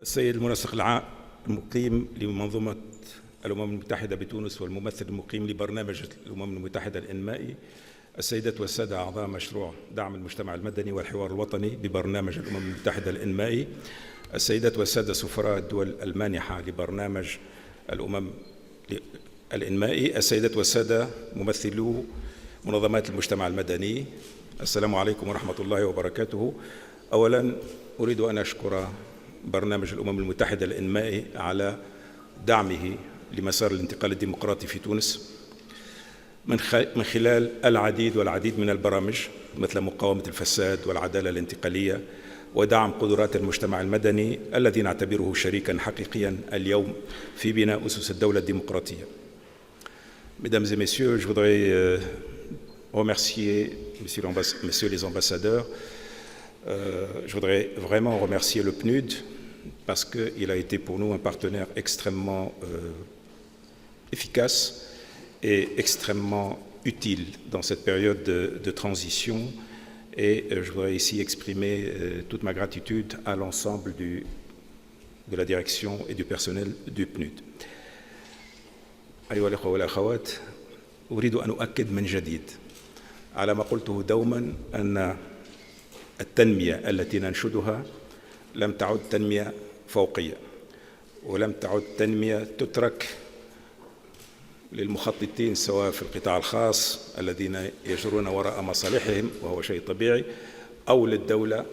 السيد المنسق العام المقيم لمنظومة الأمم المتحدة بتونس والممثل المقيم لبرنامج الأمم المتحدة الإنمائي، السيدات والسادة أعضاء مشروع دعم المجتمع المدني والحوار الوطني ببرنامج الأمم المتحدة الإنمائي، السيدات والسادة سفراء الدول المانحة لبرنامج الأمم الإنمائي، السيدات والسادة ممثلو منظمات المجتمع المدني، السلام عليكم ورحمة الله وبركاته. أولا أريد أن أشكر برنامج الأمم المتحدة الإنمائي على دعمه لمسار الانتقال الديمقراطي في تونس من خلال العديد من البرامج مثل مقاومة الفساد والعدالة الانتقالية ودعم قدرات المجتمع المدني الذي نعتبره شريكا حقيقيا اليوم في بناء أسس الدولة الديمقراطية. Mesdames et messieurs, je voudrais remercier messieurs les ambassadeurs. Je voudrais vraiment remercier le PNUD parce qu'il a été pour nous un partenaire extrêmement efficace et extrêmement utile dans cette période de transition. Et je voudrais ici exprimer toute ma gratitude à l'ensemble de la direction et du personnel du PNUD. أيها الأخوة والأخوات، أريد أن أؤكد من جديد على ما قلته دوما أن التنمية التي ننشدها لم تعد تنمية فوقية، ولم تعد تنمية تترك للمخططين سواء في القطاع الخاص الذين يجرون وراء مصالحهم وهو شيء طبيعي، أو للدولة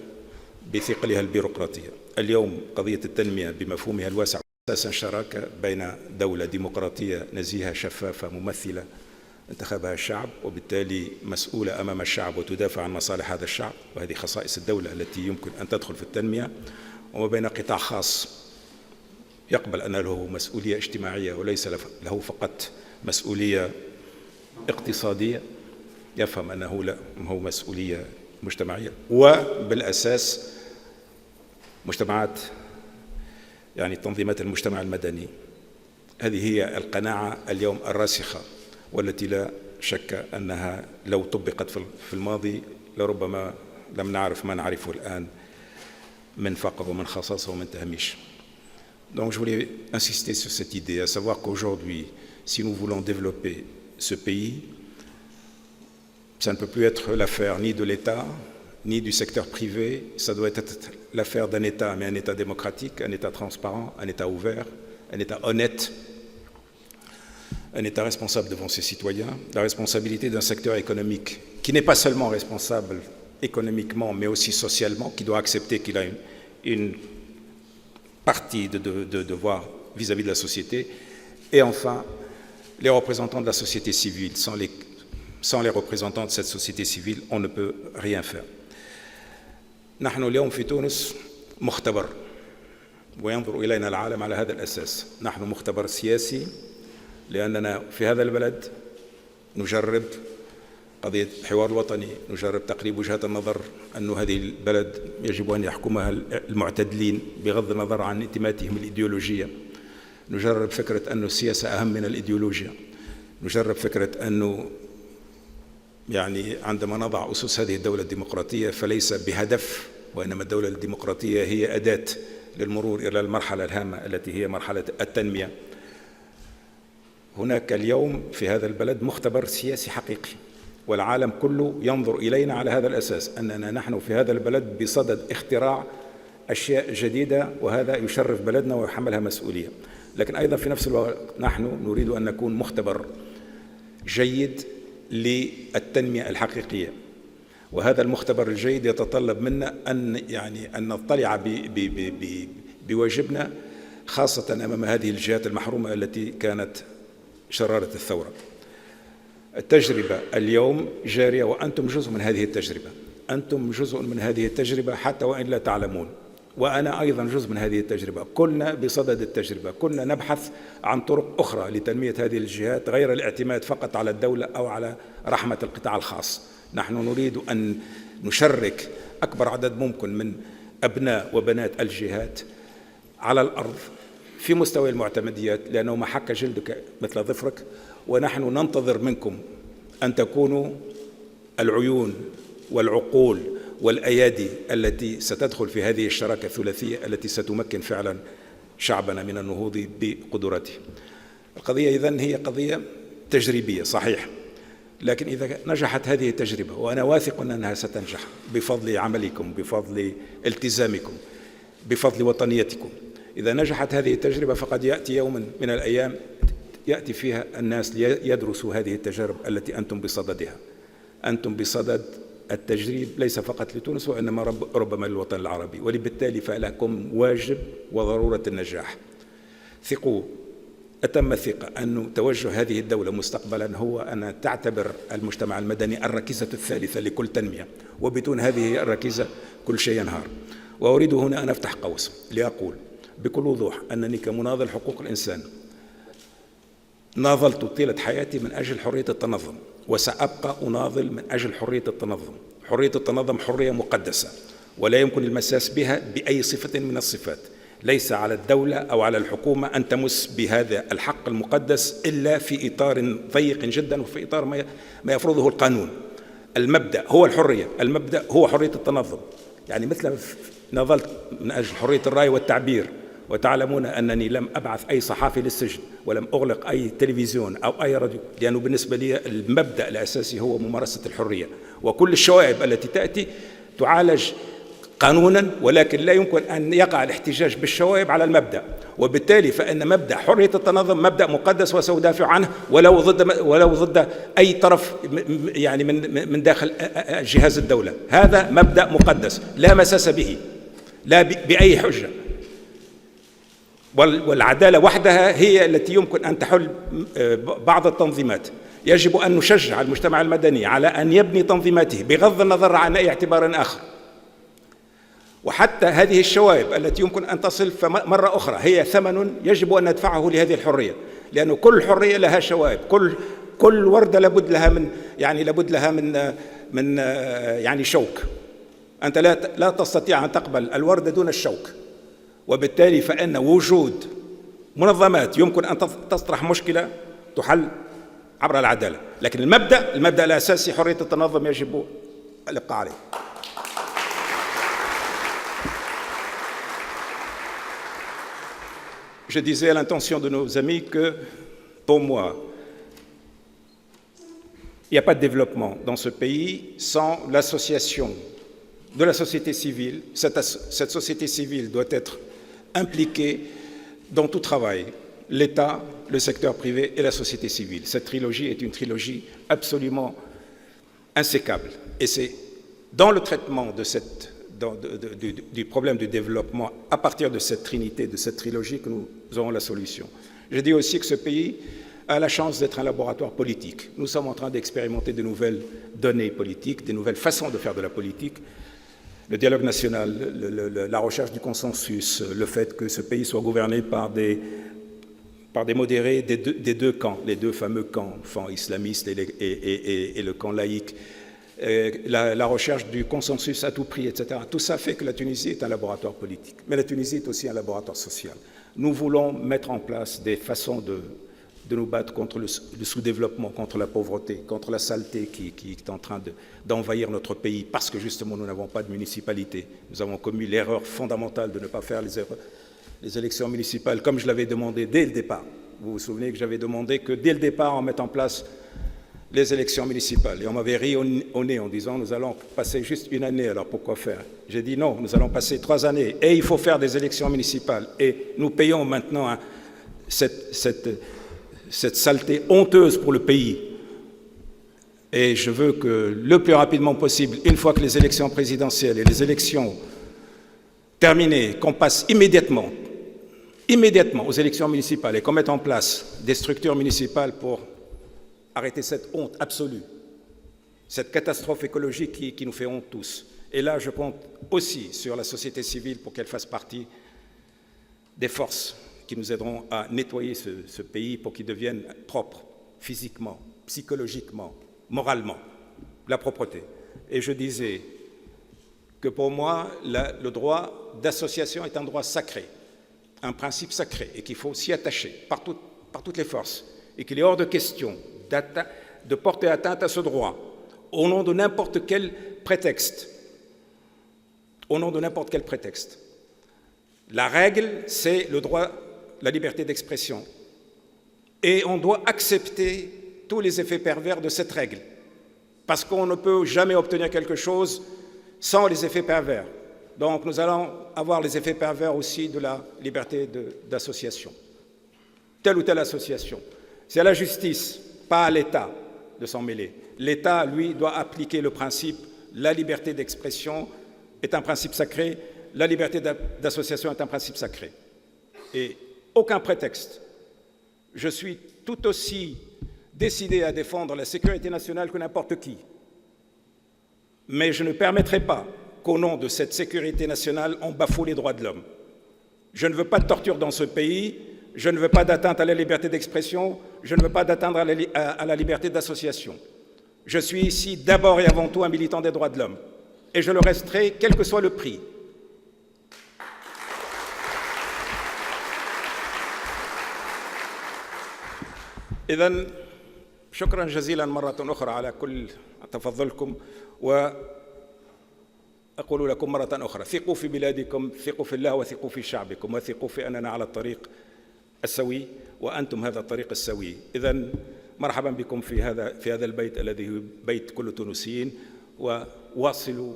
بثقلها البيروقراطية. اليوم قضية التنمية بمفهومها الواسع أساسا شراكة بين دولة ديمقراطية نزيهة شفافة ممثلة انتخبها الشعب وبالتالي مسؤولة أمام الشعب وتدافع عن مصالح هذا الشعب، وهذه خصائص الدولة التي يمكن أن تدخل في التنمية، وما بين قطاع خاص يقبل أن له مسؤولية اجتماعية وليس له فقط مسؤولية اقتصادية، يفهم أنه لا هو مسؤولية مجتمعية، وبالأساس مجتمعات يعني تنظيمات المجتمع المدني. هذه هي القناعة اليوم الراسخة والتي لا شك أنها لو طبقت في الماضي لربما لم نعرف ما نعرفه الآن من فقر ومن خصاصة ومن تهميش. Donc je voulais insister sur cette idée, à savoir qu'aujourd'hui, si nous voulons développer ce pays, ça ne peut plus être l'affaire ni de l'État, ni du secteur privé, ça doit être l'affaire d'un État, mais un État démocratique, un État transparent, un État ouvert, un État honnête, un État responsable devant ses citoyens, la responsabilité d'un secteur économique qui n'est pas seulement responsable économiquement, mais aussi socialement, qui doit accepter qu'il a une partie de devoir vis-à-vis de la société, et enfin, les représentants de la société civile. Sans les représentants de cette société civile, on ne peut rien faire. نحن اليوم في تونس مختبر، وينظر إلينا العالم على هذا الأساس. نحن مختبر سياسي لأننا في هذا البلد نجرب قضية الحوار الوطني، نجرب تقريب وجهات النظر أن هذه البلد يجب أن يحكمها المعتدلين بغض النظر عن انتمائهم الإيديولوجية، نجرب فكرة أن السياسة أهم من الإيديولوجيا، نجرب فكرة أنه يعني عندما نضع أسس هذه الدولة الديمقراطية فليس بهدف، وإنما الدولة الديمقراطية هي أداة للمرور إلى المرحلة الهامة التي هي مرحلة التنمية. هناك اليوم في هذا البلد مختبر سياسي حقيقي، والعالم كله ينظر إلينا على هذا الأساس، أننا نحن في هذا البلد بصدد اختراع أشياء جديدة، وهذا يشرف بلدنا ويحملها مسؤولية. لكن أيضا في نفس الوقت نحن نريد أن نكون مختبر جيد للتنمية الحقيقية، وهذا المختبر الجيد يتطلب منا أن نطلع بواجبنا خاصة أمام هذه الجهات المحرومة التي كانت شرارة الثورة. التجربة اليوم جارية وأنتم جزء من هذه التجربة، أنتم جزء من هذه التجربة حتى وإن لا تعلمون، وأنا أيضا جزء من هذه التجربة. كنا بصدد التجربة، كنا نبحث عن طرق أخرى لتنمية هذه الجهات غير الاعتماد فقط على الدولة أو على رحمة القطاع الخاص. نحن نريد أن نشرك أكبر عدد ممكن من أبناء وبنات الجهات على الأرض في مستوى المعتمديات، لأنه ما حك جلدك مثل ظفرك، ونحن ننتظر منكم أن تكونوا العيون والعقول والأيادي التي ستدخل في هذه الشراكة الثلاثية التي ستمكن فعلا شعبنا من النهوض بقدراته. القضية إذن هي قضية تجريبية صحيح، لكن إذا نجحت هذه التجربة، وأنا واثق أنها ستنجح بفضل عملكم، بفضل التزامكم، بفضل وطنيتكم، إذا نجحت هذه التجربة فقد يأتي يوم من الأيام يأتي فيها الناس ليدرسوا هذه التجارب التي أنتم بصددها. أنتم بصدد التجريب ليس فقط لتونس وإنما ربما للوطن العربي، وبالتالي فلكم واجب وضرورة النجاح. ثقوا أتم الثقة أن توجه هذه الدولة مستقبلا هو أن تعتبر المجتمع المدني الركيزة الثالثة لكل تنمية، وبدون هذه الركيزة كل شيء ينهار. وأريد هنا أن أفتح قوس لأقول بكل وضوح أنني كمناضل حقوق الإنسان ناضلت طيلة حياتي من أجل حرية التنظم، وسأبقى أناضل من أجل حرية التنظم. حرية التنظم حرية مقدسة ولا يمكن المساس بها بأي صفة من الصفات. ليس على الدولة أو على الحكومة أن تمس بهذا الحق المقدس إلا في إطار ضيق جدا وفي إطار ما يفرضه القانون. المبدأ هو الحرية، المبدأ هو حرية التنظم. يعني مثل ناضلت من أجل حرية الرأي والتعبير، وتعلمون أنني لم أبعث أي صحافي للسجن ولم أغلق أي تلفزيون أو أي راديو، لأنه بالنسبة لي المبدأ الأساسي هو ممارسة الحرية، وكل الشوائب التي تأتي تعالج قانونا، ولكن لا يمكن أن يقع الاحتجاج بالشوائب على المبدأ. وبالتالي فإن مبدأ حرية التنظم مبدأ مقدس وسأدافع عنه ولو ضد أي طرف يعني من داخل جهاز الدولة. هذا مبدأ مقدس لا مساس به لا بأي حجة، والعدالة وحدها هي التي يمكن أن تحل بعض التنظيمات. يجب أن نشجع المجتمع المدني على أن يبني تنظيماته بغض النظر عن أي اعتبار آخر. وحتى هذه الشوائب التي يمكن أن تصل مرة أخرى هي ثمن يجب أن ندفعه لهذه الحرية، لأن كل حرية لها شوائب، كل وردة لابد لها من يعني شوك. أنت لا تستطيع أن تقبل الوردة دون الشوك. وبالتالي فإن وجود منظمات يمكن أن تطرح مشكلة تحل عبر العدالة، لكن المبدأ الأساسي حرية التنظم يجب الإبقاء عليه. Je disais à l'intention de nos amis que, pour moi, il n'y a pas de développement dans ce pays sans l'association de la société civile. Cette société civile doit être impliquée dans tout travail, l'État, le secteur privé et la société civile. Cette trilogie est une trilogie absolument insécable. Et c'est dans le traitement du problème du développement, à partir de cette trinité, de cette trilogie, que nous aurons la solution. Je dis aussi que ce pays a la chance d'être un laboratoire politique. Nous sommes en train d'expérimenter de nouvelles données politiques, de nouvelles façons de faire de la politique. Le dialogue national, la recherche du consensus, le fait que ce pays soit gouverné par des modérés des deux camps, les deux fameux camps, islamistes et le camp laïque, la recherche du consensus à tout prix, etc. Tout ça fait que la Tunisie est un laboratoire politique. Mais la Tunisie est aussi un laboratoire social. Nous voulons mettre en place des façons de nous battre contre le sous-développement, contre la pauvreté, contre la saleté qui est en train d'envahir notre pays, parce que justement nous n'avons pas de municipalité. Nous avons commis l'erreur fondamentale de ne pas faire les élections municipales comme je l'avais demandé dès le départ. Vous vous souvenez que j'avais demandé que dès le départ on mette en place les élections municipales. Et on m'avait ri au nez en disant nous allons passer juste une année, alors pourquoi faire? J'ai dit non, nous allons passer 3 années et il faut faire des élections municipales. Et nous payons maintenant cette saleté honteuse pour le pays. Et je veux que le plus rapidement possible, une fois que les élections présidentielles et les élections terminées, qu'on passe immédiatement aux élections municipales et qu'on mette en place des structures municipales pour arrêter cette honte absolue, cette catastrophe écologique qui nous fait honte tous. Et là, je compte aussi sur la société civile pour qu'elle fasse partie des forces qui nous aideront à nettoyer ce pays pour qu'il devienne propre, physiquement, psychologiquement, moralement, la propreté. Et je disais que pour moi, le droit d'association est un droit sacré, un principe sacré, et qu'il faut s'y attacher par toutes les forces, et qu'il est hors de question de porter atteinte à ce droit au nom de n'importe quel prétexte, au nom de n'importe quel prétexte. La règle, c'est le droit, la liberté d'expression. Et on doit accepter tous les effets pervers de cette règle, parce qu'on ne peut jamais obtenir quelque chose sans les effets pervers. Donc nous allons avoir les effets pervers aussi de la liberté d'association. Telle ou telle association. C'est à la justice, pas à l'État, de s'en mêler. L'État, lui, doit appliquer le principe, la liberté d'expression est un principe sacré, la liberté d'association est un principe sacré. Et aucun prétexte. Je suis tout aussi décidé à défendre la sécurité nationale que n'importe qui. Mais je ne permettrai pas qu'au nom de cette sécurité nationale, on bafoue les droits de l'homme. Je ne veux pas de torture dans ce pays, je ne veux pas d'atteinte à la liberté d'expression, je ne veux pas d'atteinte à la liberté d'association. Je suis ici d'abord et avant tout un militant des droits de l'homme, et je le resterai quel que soit le prix. إذن شكرا جزيلا مرة أخرى على كل تفضلكم، وأقول لكم مرة أخرى ثقوا في بلادكم، ثقوا في الله، وثقوا في شعبكم، وثقوا في أننا على الطريق السوي وأنتم هذا الطريق السوي. إذن مرحبا بكم في هذا البيت الذي هو بيت كل التونسيين، وواصلوا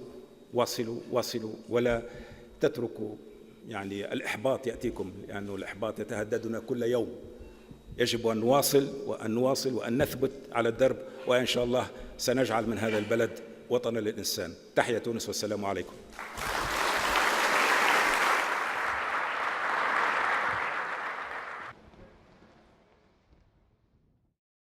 واصلوا واصلوا ولا تتركوا يعني الإحباط يأتيكم، لأنه الإحباط يتهددنا كل يوم. يجب أن نواصل وأن نثبت على الدرب، وإن شاء الله سنجعل من هذا البلد وطنا للإنسان. تحية تونس والسلام عليكم.